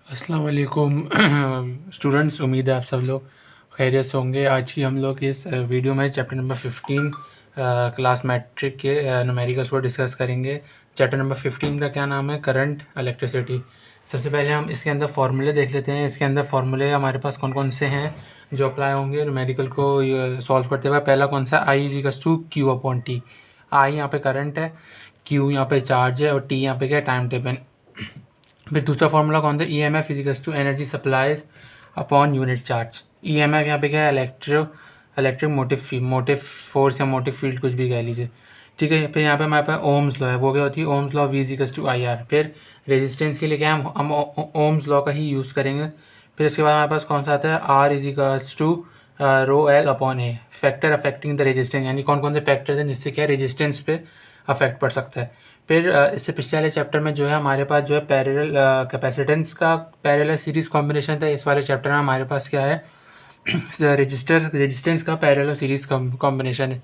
अस्सलाम वालेकुम स्टूडेंट्स, उम्मीद है आप सब लोग खैरियत से होंगे। आज की हम लोग इस वीडियो में चैप्टर नंबर 15 क्लास मैट्रिक के न्यूमेरिकल्स को डिस्कस करेंगे। चैप्टर नंबर 15 का क्या नाम है? Current electricity. सबसे पहले हम इसके अंदर फार्मूले देख लेते हैं। इसके अंदर फार्मूले हमारे पास कौन कौन से हैं जो अप्लाई होंगे न्यूमेरिकल को सॉल्व करते हुए। पहला कौन सा? I is equals to Q upon T. I यहाँ पे करंट है, क्यू यहाँ पे चार्ज है और टी यहाँ पे क्या है? Time table. फिर दूसरा फार्मूला कौन सा? E M F equals to energy supplies upon unit charge. E M F यहाँ पे क्या है? इलेक्ट्रिक मोटिव फोर्स या मोटिव फील्ड, कुछ भी कह लीजिए। ठीक है। फिर यहाँ पे हमारे पास ओम्स लॉ है, वो क्या होती है? Ohm's law V equals to I R. फिर रेजिस्टेंस के लिए क्या है? हम ओम्स लॉ का ही यूज़ करेंगे। फिर इसके बाद हमारे पास कौन सा आता है? R equals to rho L upon A, factor affecting the resistance, यानी कौन कौन से फैक्टर्स हैं जिससे क्या रेजिस्टेंस पे अफेक्ट पड़ सकता है। फिर इससे पिछले वाले चैप्टर में जो है हमारे पास जो है पैरेलल कैपेसिटेंस का पैरेलल सीरीज़ कॉम्बिनेशन था। इस वाले चैप्टर में हमारे पास क्या है? रेजिस्टेंस का पैरेलल सीरीज़ कॉम्बिनेशन है।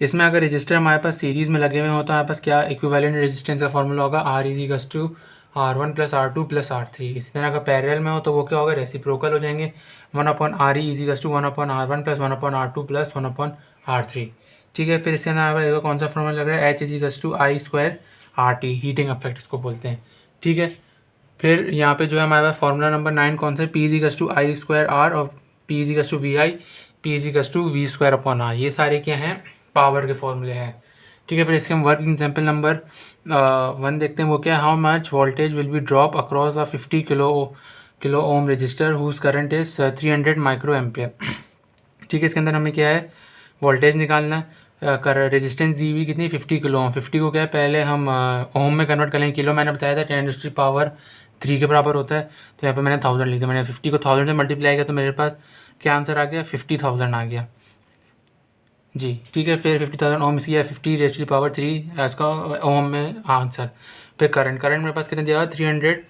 इसमें अगर रजिस्टर हमारे पास सीरीज़ में लगे हुए हो तो हमारे पास क्या इक्विवेलेंट रेजिस्टेंस का फॉर्मूला होगा? R equals to R1 plus R2 plus R3। इसी तरह अगर पैरेलल में हो तो वो क्या होगा? रेसिप्रोकल हो जाएंगे। 1/RE equals to 1/R1 plus 1/R2 plus 1/R3। ठीक है। फिर इसके अंदर कौन सा फॉर्मूला लग रहा है? H equals to I square RT, heating effect इसको बोलते हैं। ठीक है। फिर यहाँ पे जो है हमारे पास फॉर्मूला नंबर 9 कौन सा है? P equals to I square R और P equals to V I, P equals to V square upon R। ये सारे क्या हैं? पावर के फॉर्मूले हैं। ठीक है। फिर इसके हम वर्क एग्जाम्पल नंबर 1 देखते हैं। वो क्या है? How much voltage will be drop across a 50 kilo ohm resistor whose current is 300 micro ampere. ठीक है। इसके अंदर हमें क्या है? वोल्टेज निकालना है। रेजिस्टेंस दी हुई कितनी? 50 किलो ओम। 50 को क्या है? पहले हम ओम में कन्वर्ट कर लेंगे। किलो मैंने बताया था 10⁻³ के बराबर होता है, तो यहाँ पे मैंने 1000 लिख दिया। मैंने 50 को 1000 से मल्टीप्लाई किया तो मेरे पास क्या आंसर आ गया? 50,000 आ गया जी। ठीक है। फिर 50,000 ओम की है 50⁻³ इसका ओम में आंसर। फिर करंट मेरे पास कितने दिया हुआ? 300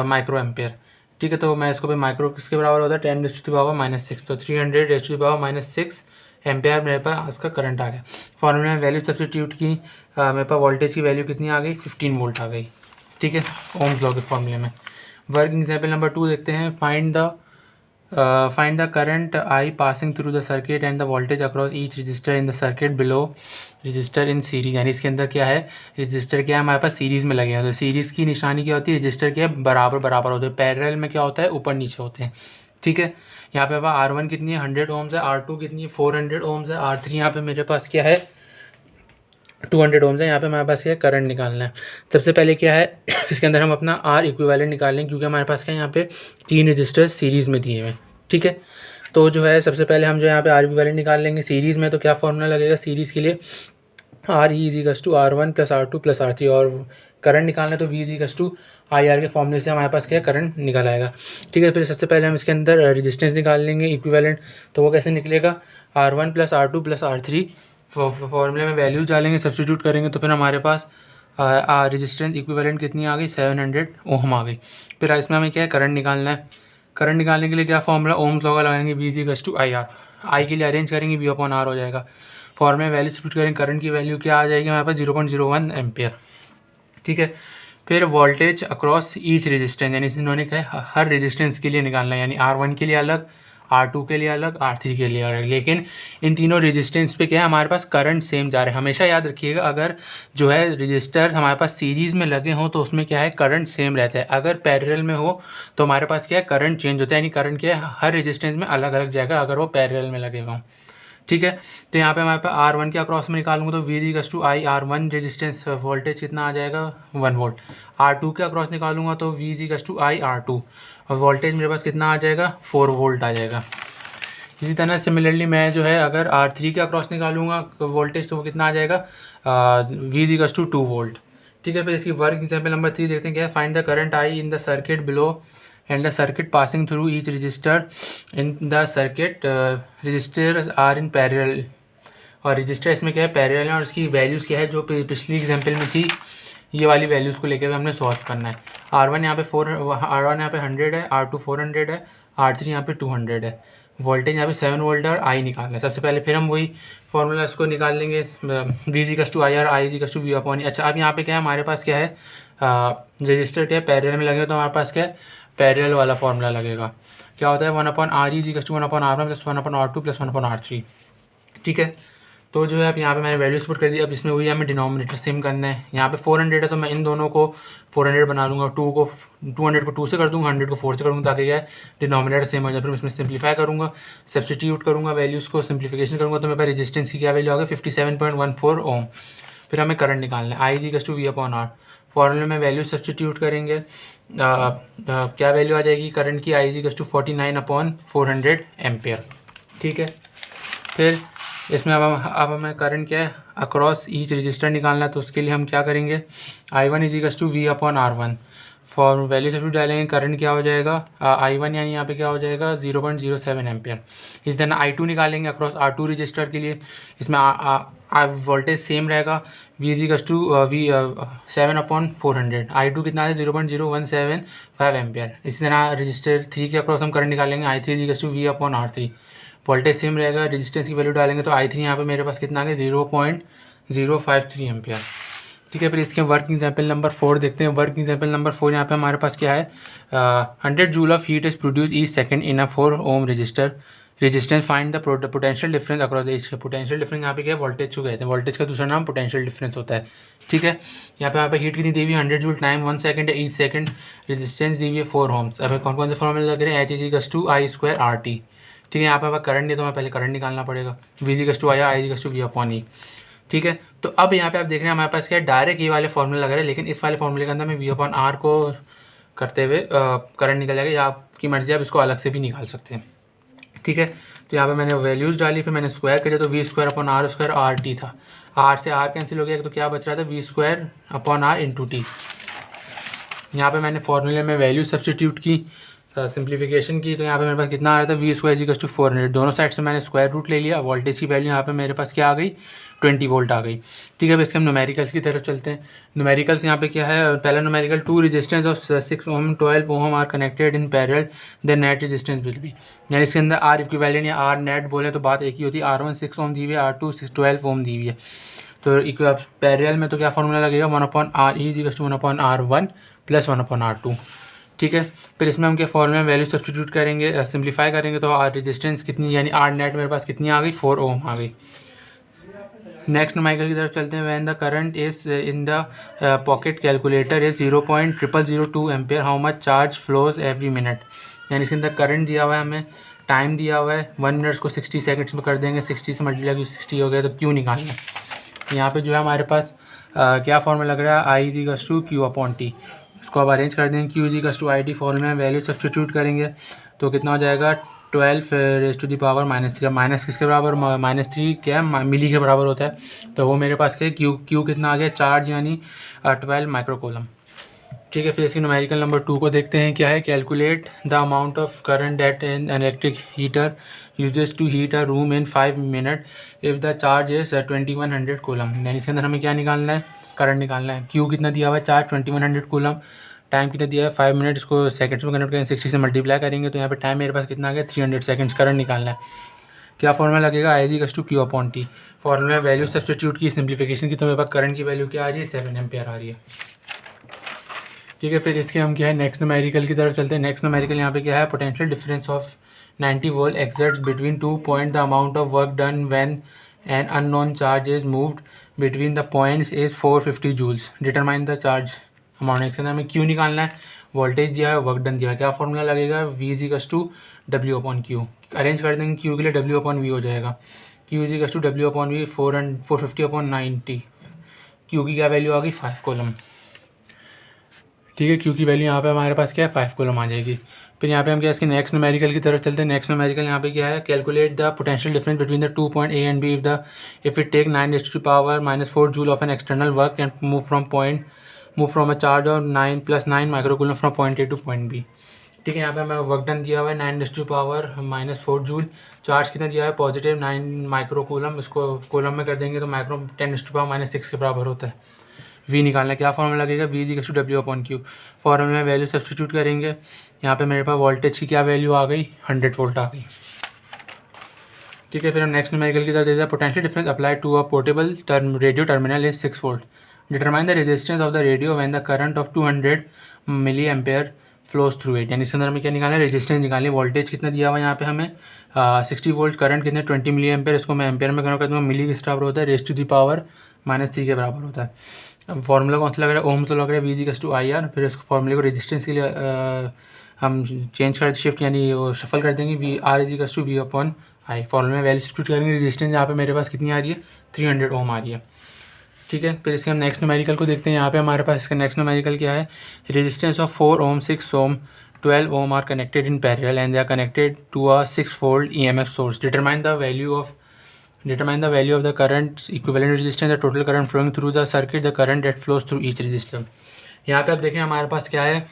माइक्रो एम्पेयर। ठीक है। तो मैं इसको भी माइक्रो किसके बराबर होता है? 10⁻⁻�6। तो 300⁻�6 एम्पेयर मेरे पास इसका करंट आ गया। फॉर्मूले में वैल्यू सब्सटीट्यूट की, मेरे पास वोल्टेज की वैल्यू कितनी आ गई? 15 वोल्ट आ गई। ठीक है। ओम्स लॉ के फॉर्मूले में। वर्क एग्जाम्पल नंबर 2 देखते हैं। Find the current I passing through the circuit and the voltage across each resistor in the circuit below register in series. यानी इसके अंदर क्या है? रजिस्टर क्या है? हमारे पास सीरीज़ में लगे हैं। तो सीरीज़ की निशानी क्या होती है? रजिस्टर क्या है? बराबर बराबर होते हैं। पैरेलल में क्या होता है? ऊपर नीचे होते हैं। ठीक है। यहाँ पे R1 कितनी है? 100 ओम्स है। R2 कितनी है? 400 ओम्स है। R3 यहाँ पे मेरे पास क्या है? 200 ओम्स है। यहाँ पे हमारे पास क्या है? करंट निकालना है। सबसे पहले क्या है? इसके अंदर हम अपना R इक्विवेलेंट निकाल लेंगे, क्योंकि हमारे पास क्या है? यहाँ पे 3 रजिस्टर सीरीज़ में दिए हुए हैं। ठीक है। तो जो है सबसे पहले हम जो यहाँ पे R इक्विवेलेंट निकाल लेंगे सीरीज़ में। तो क्या फॉर्मूला लगेगा सीरीज़ के लिए? R E equals to R1 plus R2 plus R3। और करंट निकालना है तो V equals to I R के फॉर्मूले से हमारे पास क्या करंट निकल आएगा। ठीक है। फिर सबसे पहले हम इसके अंदर रेजिस्टेंस निकाल लेंगे इक्विवेलेंट। तो वो कैसे निकलेगा? R1 plus R2 plus R3 फॉर्मूले में वैल्यूज डालेंगे, सब्सटीट्यूट करेंगे तो फिर हमारे पास रेजिस्टेंस इक्विवेलेंट कितनी आ गई? 700 ओम आ गई। फिर इसमें हमें क्या है? करंट निकालना है। करंट निकालने के लिए क्या फॉर्मूला? ओम्स लॉ का लगाएंगे, V equals to I R. I के लिए अरेंज करेंगे, V अपॉन R हो जाएगा। फॉर्मूले में वैल्यू सब्स्टिट्यूट करेंगे, करंट की वैल्यू क्या आ जाएगी हमारे पास? 0.01 एम्पियर। ठीक है। फिर वोल्टेज अक्रॉस ईच रेजिस्टेंस, यानी इन्होंने कहा हर रेजिस्टेंस के लिए निकालना है, यानी R1 के लिए अलग, R2 के लिए अलग, R3 के लिए अलग। लेकिन इन तीनों रेजिस्टेंस पे क्या है? हमारे पास करंट सेम जा रहा है। हमेशा याद रखिएगा, अगर जो है रजिस्टर हमारे पास सीरीज़ में लगे हों तो उसमें क्या है? करंट सेम रहता है। अगर पैरेलल में हो तो हमारे पास क्या है? करंट चेंज होता है, यानी करंट क्या है? हर रेजिस्टेंस में अलग अलग जाएगा अगर वो पैरेलल में लगे हुए हों। ठीक है। तो यहाँ पे हमारे पास R1 के अक्रॉस में निकालूंगा तो V equals to I R1 resistance voltage कितना आ जाएगा? 1 वोल्ट। R2 के अक्रॉस निकालूंगा तो V equals to I R2 और वोल्टेज मेरे पास कितना आ जाएगा? 4 वोल्ट आ जाएगा। इसी तरह सिमिलरली मैं जो है अगर R3 के अक्रॉस निकालूंगा वोल्टेज तो वो कितना आ जाएगा? V equals to 2 volt. ठीक है। फिर इसकी वर्क एग्जाम्पल नंबर 3 देखते हैं क्या है? Find the current I in the circuit below and the circuit passing through each resistor in the circuit resistors are in parallel। और रजिस्टर इसमें क्या है? पैरेलल है। और इसकी वैल्यूज़ क्या है जो पिछली एग्जांपल में थी, ये वाली वैल्यूज़ को लेकर हमने सॉल्व करना है। R1 यहाँ पे 100 है, R2 400 है, R3 यहाँ पे 200 है। वोल्टेज यहाँ पे 7 वोल्ट है और आई निकालना है। सबसे पहले फिर हम वही फॉर्मूला इसको निकाल लेंगे, V equals to I R, I equals to V upon. अच्छा, अब यहाँ पे क्या है? हमारे पास क्या है? रजिस्टर क्या है पैरेलल में लगेगा, तो हमारे पास क्या है पैरेलल वाला फॉर्मूला लगेगा। क्या होता है 1/r is equal to 1/r1 plus 1/r2 plus 1/r3। ठीक है, तो जो है अब यहाँ पे मैंने वैल्यूज पुट कर दी। अब इसमें वही हमें डिनोमिनेटर सेम करना है। यहाँ पे 400 है तो मैं इन दोनों को 400 बना लूँगा, 200 को 2 से कर दूँगा, 100 को 4 से कर दूँगा, ताकि क्या है डिनोमिनेटर सेम हो जाए। फिर इसमें सिंप्लीफाई करूँगा, सब्सटीट्यूट करूँगा वैल्यूज़ को, सिंप्लीफिकेशन करूँगा, तो मेरे पास रेजिस्टेंस की क्या वैल्यू आ गई 57.14 ओम। फिर हमें करंट निकालना है, I is equal to V/R। फॉर्मूले में वैल्यू सब्सटीट्यूट करेंगे, क्या वैल्यू आ जाएगी करंट की, I is equal to 49/400 ampere. ठीक है, फिर इसमें अब हमें करंट क्या है अक्रॉस ईच रजिस्टर निकालना है, तो उसके लिए हम क्या करेंगे I1 is equal to V/R1। For value सब डालेंगे, करंट क्या हो जाएगा I1 यानी यहाँ पे क्या हो जाएगा 0.07 एम्पियर। इस तरह I2 निकालेंगे अक्रॉस R2 रजिस्टर के लिए। इसमें वोल्टेज सेम रहेगा, V is equal to V7/400। I2 कितना है 0.0175 एम्पियर। इसी तरह रजिस्टर 3 के अक्रॉस हम करंट निकालेंगे, I3 is equal to V/R3। Voltage same रहेगा, रेजिस्टेंस की वैल्यू डालेंगे तो I3 यहाँ पे मेरे पास कितना आ गया 0.053 एम्पियर। ठीक है, फिर इसके वर्क एग्जाम्पल नंबर 4 देखते हैं। वर्क एग्जाम्पल नंबर 4 यहाँ पे हमारे पास क्या है 100 joule of heat is produce each second in a 4 ohm resistance find the potential difference across as. Potential difference यहाँ पे क्या है वोल्टेज को कहते हैं, वोल्टेज का दूसरा नाम पोटेंशियल डिफरेंस होता है। ठीक है, यहाँ पे हीट कितनी दी हुई 100 जूल, टाइम 1 सेकंड है, ईच सेकंड, रेजिस्टेंस दी हुई है 4 ओम्स। अब कौन कौन से फॉर्मूले लग रहे हैं, H is equal to I²RT। ठीक है, यहाँ पे करंट नहीं तो मैं पहले करंट निकालना पड़ेगा, V is equal to I, I is equal to V/E। ठीक है, तो अब यहाँ पे आप देख रहे हैं हमारे पास क्या है डायरेक्ट ये वाले फॉर्मूले लग रहे हैं, लेकिन इस वाले फॉर्मूले के अंदर मैं V/R को करते हुए करंट निकल जाएगा, या आपकी मर्जी आप इसको अलग से भी निकाल सकते हैं। ठीक है, तो यहाँ पे मैंने वैल्यूज़ डाली, फिर मैंने स्क्वायर किया तो V²/R² RT था, R से R कैंसिल हो गया, तो क्या बच रहा था V²/R इंटू T। यहाँ पे मैंने फॉर्मूले में वैल्यू सब्सटीट्यूट की, सिंप्लीफिकेशन की, तो यहाँ पे मेरे पास कितना आ रहा था V² इज इक्वल टू 400। दोनों साइड से मैंने स्क्वायर रूट ले लिया। वोल्टेज की वैल्यू यहाँ पे मेरे पास क्या आ गई 20 वोल्ट आ गई। ठीक है, अब इसके हम न्यूमेरिकल्स की तरफ चलते हैं। न्यूमेरिकल्स यहाँ पे क्या है, पहला numerical 2 resistance of 6 ohm 12 ohm are connected in parallel the net resistance will be. यानी इसके अंदर आर इक्विवेलेंट या आर नेट बोले तो बात एक ही होती है। R1 6 ओम दी हुई है, R2 12 ओम दी हुई है, तो पैरेलल में तो क्या फॉर्मूला लगेगा 1/R is equal to 1/R1 plus 1/R2। ठीक है, फिर इसमें हम क्या फॉर्मूले में वैल्यू सब्सटीट्यूट करेंगे, सिंप्लीफाई करेंगे, तो आर रेजिस्टेंस कितनी यानी आर नेट मेरे पास कितनी आ गई 4 ओम आ गई। नेक्स्ट न्यूमेरिकल की तरफ चलते हैं। When the current is in the pocket calculator is 0.0002 ampere, how much charge flows every minute. यानी इसके अंदर करंट दिया हुआ है, हमें टाइम दिया हुआ है 1 मिनट को 60 सेकंड्स में कर देंगे, 60 से मल्टीप्लाई 60 हो गया, तो क्यू निकालना है। यहाँ पे जो है हमारे पास क्या फॉर्मूला लग रहा है I is equal to Q/T। इसको अब अरेंज कर देंगे, Q is equal to IT। फॉर्मूले में वैल्यू सब्सटीट्यूट करेंगे तो कितना हो जाएगा 12⁻³ माइनस किसके बराबर -3 क्या है मिली के बराबर होता है, तो वो मेरे पास क्या है Q कितना आ गया चार्ज यानी 12 माइक्रोकूलम। ठीक है, फिर इसकी न्यूमेरिकल नंबर 2 को देखते हैं क्या है। Calculate the amount of current that an electric heater uses to heat a room in 5 minute if the charge is 2100 coulomb. यानी इसके अंदर हमें क्या निकालना है करंट निकालना है। क्यू कितना दिया हुआ है चार्ज 2100 कूलम, टाइम कितना दिया है 5 मिनट, इसको सेकंड्स में कन्वर्ट करेंगे 60 से मल्टीप्लाई करेंगे, तो यहाँ पे टाइम मेरे पास कितना आ गया 300 सेकंड्स। करंट निकालना है, क्या फॉर्मूला लगेगा I is to Q/T। Formula में वैल्यू सब्सटीट्यूट की सिंप्लीफिकेशन की, तो मेरे पास करंट की वैल्यू क्या आ रही है 7 एम्पियर आ रही है। ठीक है, फिर इसके हम क्या है नेक्स्ट न्यूमेरिकल की तरफ चलते हैं। नेक्स्ट न्यूमेरिकल यहाँ पे क्या है potential difference of 90 volt exerts between 2 point the amount of work done when an unknown charge is moved between the points is 450 joules, determine the charge amount. इसके अंदर हमें क्यू निकालना है, वोल्टेज दिया है, वर्क डन दिया है, क्या फॉर्मूला लगेगा V is equal to W/Q। Arrange कर देंगे, Q के लिए W/V हो जाएगा, Q is equal to W/V 450/90। Q की क्या वैल्यू आ गई 5 कूलम। ठीक है, Q की वैल्यू यहाँ पे हमारे पास क्या है 5 कूलम आ जाएगी। फिर यहाँ पे हम क्या इसके नेक्स्ट न्यूमेरिकल की तरफ चलते हैं। नेक्स्ट न्यूमेरिकल यहाँ पे क्या है calculate the potential difference between the 2 point A and B if it take 9⁻⁻⁴ joule of an external work and move from a charge of 9 + 9 microcoulomb from point A to point B। ठीक है, यहाँ पे हमें work done दिया हुआ है 9⁻⁻⁴ joule, charge कितना दिया है पॉजिटिव 9 माइक्रोकूलम, इसको कूलम में कर देंगे तो माइक्रो 10⁻⁻6 के बराबर होता है। V निकालना है, क्या फॉर्मूला लगेगा V is equal to W/Q। फॉर्मूले में वैल्यू सब्सटीट्यूट करेंगे, यहाँ पे मेरे पास वोल्टेज की क्या वैल्यू आ गई 100 वोल्ट आ गई। ठीक है, फिर हम नेक्स्ट न्यूमेरिकल की तरफ देखते हैं। Potential difference apply to a portable radio terminal is 6 volt. Determine the resistance of the radio when the current of 200 milli ampere flows through it. यानी इसके अंदर हमें क्या निकालना है, रेजिस्टेंस निकालनी है। वोल्टेज कितना दिया हुआ है यहाँ पे हमें 60 वोल्ट, करंट कितने 20 मिली एम्पेयर, इसको मैं एम्पेयर में कन्वर्ट कर दूँगा। मिली किस बराबर होता है, रेज़ टू दी पावर -3 के बराबर होता है। अब फॉर्मूला कौन सा लग रहा है, ओम्स लग रहा है, V=IR। फिर इस फॉर्मूले को रेजिस्टेंस के लिए हम चेंज कर शिफ्ट यानी वो शफल कर देंगे, R=V/I। फॉर्मूले में वैल्यू सब्स्टिट्यूट करेंगे। रेजिस्टेंस यहाँ पे मेरे पास कितनी आ रही है, 300 ओम आ रही है। ठीक है, फिर इसके हम नेक्स्ट न्यूमेरिकल को देखते हैं। यहाँ पे हमारे पास इसका नेक्स्ट न्यूमेरिकल क्या है, resistance of 4 ohm, 6 ohm, 12 ohm are connected in parallel and they are connected to a 6-fold EMF source. Determine the value of the current equivalent resistance, the total current flowing through the circuit, the current that flows through each resistor. यहाँ पे आप देखें हमारे पास क्या है,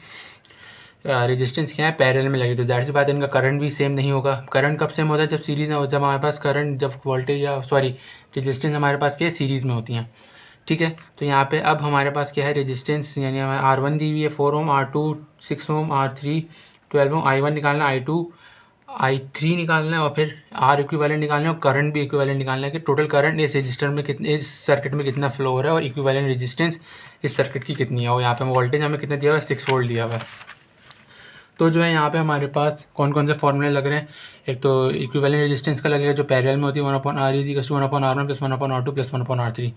resistance क्या है, पैरेलल में लगी, तो जाहिर सी बात है इनका करंट भी सेम नहीं होगा। करंट कब सेम होता है, जब सीरीज़ में हो, जब हमारे पास करंट, जब वोल्टेज या रेजिस्टेंस हमारे पास क्या है, सीरीज़ में होती हैं। ठीक है, तो यहाँ पे अब हमारे पास क्या है, रेजिस्टेंस यानी हमें R1 दी हुई है 4 ओम, R2 6 ओम, R3 12 ओम, I1 निकालना, I2 I3 निकालना है और फिर R इक्विवेलेंट निकालना है और करंट भी इक्विवेलेंट निकालना है कि टोटल करंट इस रजिस्टर में कितने, इस सर्किट में कितना फ्लो हो रहा है और इक्विवेलेंट रेजिस्टेंस इस सर्किट की कितनी है। और यहाँ पे वोल्टेज हमें कितना दिया हुआ है, 6 वोल्ट दिया हुआ है। तो जो है यहाँ पे हमारे पास कौन कौन से फॉर्मूले लग रहे हैं, एक तो इक्विवेलेंट रेजिस्टेंस का लगेगा जो पैरेलल में होती है 1/R=1/R1 + 1/R2 + 1/R3।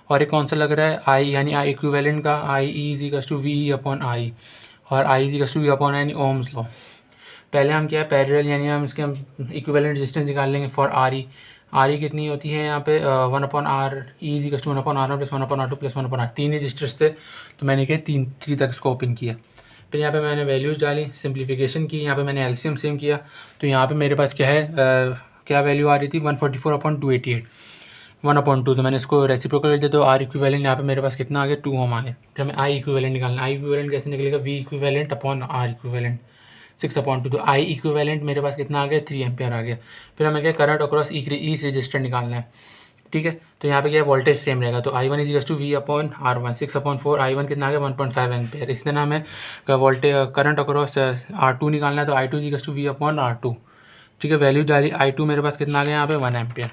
और एक कौन सा लग रहा है, I यानी I इक्विवेलेंट का IE=VE/I और I=V/N यानी ओम्स लॉ। पहले हम क्या है, पैरेलल यानी हम इसके इक्विवेलेंट रेजिस्टेंस निकाल लेंगे फॉर RE कितनी होती है यहाँ पे 1/RE=1/R1 + 1/R2 + 1/R। 3 रजिस्टर्स थे तो मैंने क्या 3 तक इसको ओपन किया। फिर यहाँ पे मैंने वैल्यूज़ डाली, सिंप्लीफिकेशन की, यहाँ पे मैंने एलसीएम सेम किया। तो यहाँ पे मेरे पास क्या है, क्या वैल्यू आ रही थी 144/288 1/2। तो मैंने इसको रेसिप्रोकल कर दिया तो R इक्विवेलेंट यहाँ पे मेरे पास कितना आ गया, 2 ओम आ गया। फिर हमें I इक्विवेलेंट निकालना, I इक्विवेलेंट कैसे निकलेगा, V=R इक्विवेलेंट 6/2। तो I इक्विवेलेंट मेरे पास कितना आ गया, 3 एम्पेयर आ गया। फिर हमें क्या करंट अक्रॉस ईच रजिस्टर निकालना है। ठीक है, तो यहाँ पे क्या वोल्टेज सेम रहेगा, तो I1=V/R1 6/4, I1 कितना आ गया 1.5 एम्पेयर। इस तरह हमें वोल्टेज करंट अक्रॉस R2 निकालना है, तो I2=V/R2। ठीक है, वैल्यू डाली, I2 मेरे पास कितना आ गया यहाँ पे 1 एम्पेयर।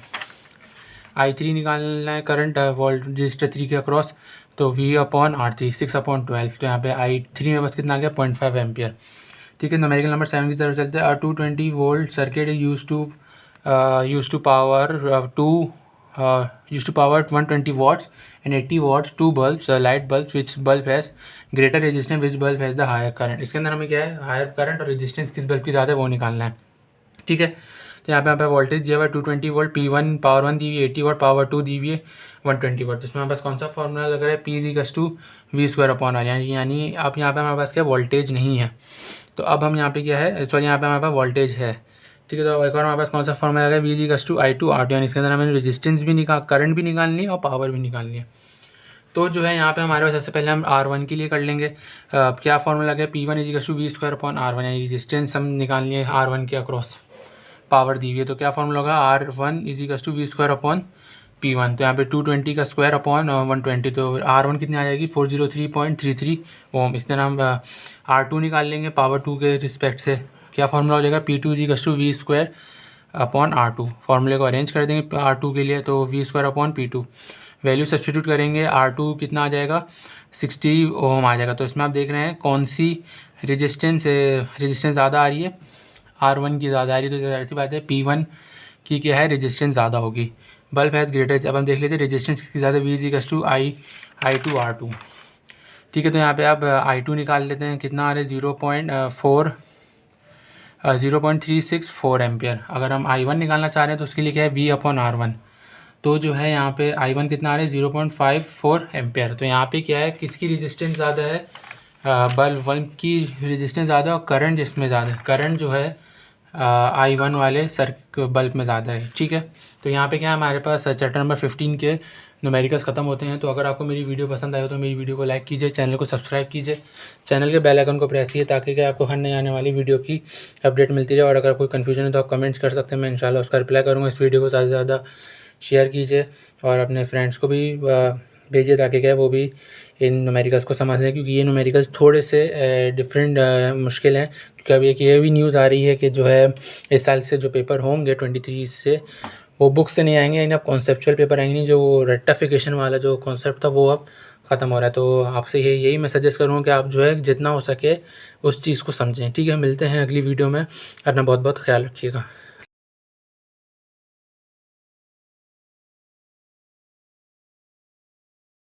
I3 निकालना है करंट वोल्ट रजिस्टर 3 के अक्रॉस, तो V/R3 6/12। तो यहाँ पे I3 मेरे पास कितना आ गया 0.5 एम्पेयर। ठीक है, न्यूमेरिकल नंबर 7 की तरफ चलते हैं। 220 volt circuit use to power 120 watts and 80 watts 2 bulbs, light bulbs, which bulb has greater resistance, which bulb has the higher current। इसके अंदर हमें क्या है, हायर करंट और रेजिस्टेंस किस बल्ब की ज़्यादा है वो निकालना है। ठीक है, तो यहाँ पे वोल्टेज दिया हुआ है 220 वोल्ट, P1 पावर 1 दी हुई है 80 वाट, पावर 2 दी हुई है 120 वाट। तो इसमें हमारे पास कौन सा फॉर्मूला लग रहा है, P=V²/R। यानी अब यहाँ पे हमारे पास क्या वोल्टेज नहीं है, तो अब हम यहाँ पे क्या है, सॉरी यहाँ पे हमारे पास वोल्टेज है। ठीक है, तो एक और हमारे पास कौन सा फॉर्मूला आ गया, V=I2R। यानी इसके अंदर हमें रेजिस्टेंस भी करंट भी निकालनी है और पावर भी निकालनी है। तो जो है यहाँ पे हमारे पास सबसे पहले हम R1 के लिए कर लेंगे। क्या फॉर्मूला गया, P1=V²/R1। यानी रेजिस्टेंस हम निकालनी है R1 के अक्रॉस, पावर दी हुई है, तो क्या फॉर्मूला होगा, R1=V²/P1। तो यहाँ पे 220 का स्क्वायर अपॉन 120, तो R1 कितनी आ जाएगी 403.33 ओम। इस तरह हम R2 निकाल लेंगे पावर 2 के रिस्पेक्ट से। क्या फॉर्मूला हो जाएगा, P2=V²/R2। फॉर्मूले को अरेंज कर देंगे R2 के लिए, तो V²/P2। वैल्यू सब्स्टिट्यूट करेंगे, R2 कितना आ जाएगा 60 ओम आ जाएगा। तो इसमें आप देख रहे हैं कौन सी रेजिस्टेंस ज़्यादा आ रही है, R1 की ज़्यादा आ रही है। तो ऐसी बात है P1 की क्या है, रेजिस्टेंस ज़्यादा होगी। बल्ब हैज़ ग्रेटर, अब हम देख लेते हैं रेजिस्टेंस किसकी ज़्यादा, V=I2R2। ठीक है, तो यहाँ पे आप I2 निकाल लेते हैं, कितना आ रहा है 0.364 एम्पियर। अगर हम I1 निकालना चाह रहे हैं तो उसके लिए क्या है, V/R1। तो जो है यहाँ पे I1 कितना आ रहा है 0.54 एम्पियर। तो यहाँ पे क्या है, किसकी रेजिस्टेंस ज़्यादा है, बल्ब की रेजिस्टेंस ज़्यादा और करंट जिसमें ज़्यादा है, करंट जो है I1 वाले बल्ब में ज़्यादा है। ठीक है, तो यहाँ पे क्या है, हमारे पास चैप्टर नंबर 15 के न्यूमेरिकल्स ख़त्म होते हैं। तो अगर आपको मेरी वीडियो पसंद आए तो मेरी वीडियो को लाइक कीजिए, चैनल को सब्सक्राइब कीजिए, चैनल के बेल आइकन को प्रेस कीजिए ताकि क्या आपको हर नई आने वाली वीडियो की अपडेट मिलती रहे। और अगर कोई कन्फ्यूजन है तो आप कमेंट्स कर सकते हैं, मैं इंशाल्लाह उसका रिप्लाई करूँगा। इस वीडियो को ज़्यादा से ज़्यादा शेयर कीजिए और अपने फ्रेंड्स को भी भेजिए ताकि क्या वो भी इन न्यूमेरिकल्स को समझ लें, क्योंकि ये न्यूमेरिकल्स थोड़े से डिफरेंट मुश्किल हैं। क्योंकि अब एक ये भी न्यूज़ आ रही है कि जो है इस साल से जो पेपर होंगे 23 से वो बुक से नहीं आएंगे, यानी अब कॉन्सेप्चुअल पेपर आएंगे, जो वो रेक्टिफिकेशन वाला जो कॉन्सेप्ट था वो अब ख़त्म हो रहा है। तो आपसे यही मैं सजेस्ट करूँगा कि आप जो है जितना हो सके उस चीज़ को समझें। ठीक है, मिलते हैं अगली वीडियो में। अपना बहुत बहुत ख्याल रखिएगा।